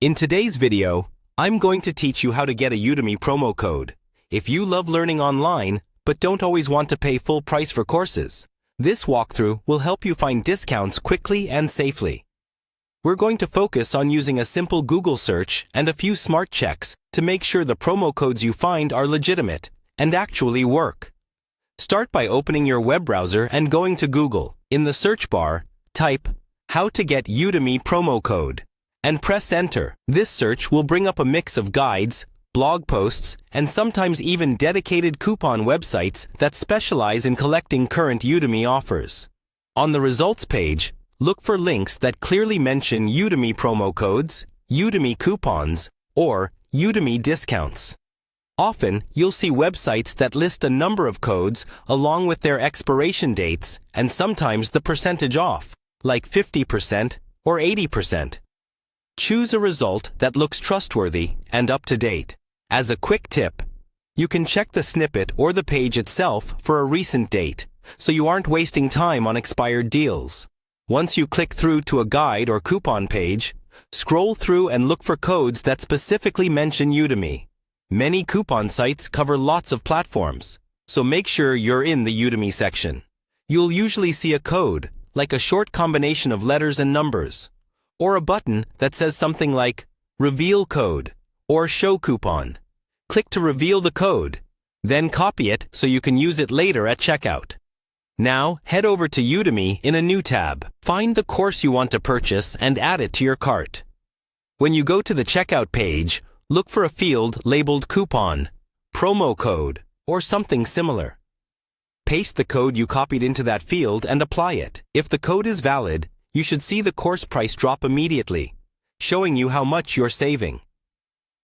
In today's video, I'm going to teach you how to get a Udemy promo code. If you love learning online, but don't always want to pay full price for courses, this walkthrough will help you find discounts quickly and safely. We're going to focus on using a simple Google search and a few smart checks to make sure the promo codes you find are legitimate and actually work. Start by opening your web browser and going to Google. In the search bar, type "How to get Udemy promo code" and press enter. This search will bring up a mix of guides, blog posts, and sometimes even dedicated coupon websites that specialize in collecting current Udemy offers. On the results page, look for links that clearly mention Udemy promo codes, Udemy coupons, or Udemy discounts. Often, you'll see websites that list a number of codes along with their expiration dates and sometimes the percentage off, like 50% or 80%. Choose a result that looks trustworthy and up to date. As a quick tip, you can check the snippet or the page itself for a recent date, so you aren't wasting time on expired deals. Once you click through to a guide or coupon page, scroll through and look for codes that specifically mention Udemy. Many coupon sites cover lots of platforms, so make sure you're in the Udemy section. You'll usually see a code, like a short combination of letters and numbers, or a button that says something like "Reveal Code" or "Show Coupon." Click to reveal the code, then copy it so you can use it later at checkout. Now, head over to Udemy in a new tab. Find the course you want to purchase and add it to your cart. When you go to the checkout page, look for a field labeled Coupon, Promo Code, or something similar. Paste the code you copied into that field and apply it. If the code is valid, you should see the course price drop immediately, showing you how much you're saving.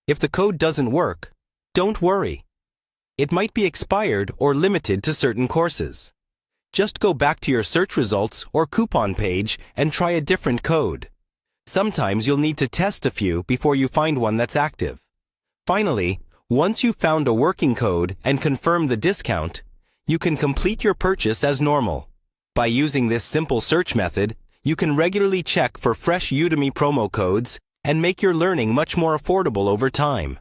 If the code doesn't work, don't worry. It might be expired or limited to certain courses. Just go back to your search results or coupon page and try a different code. Sometimes you'll need to test a few before you find one that's active. Finally, once you've found a working code and confirmed the discount, you can complete your purchase as normal. By using this simple search method, you can regularly check for fresh Udemy promo codes and make your learning much more affordable over time.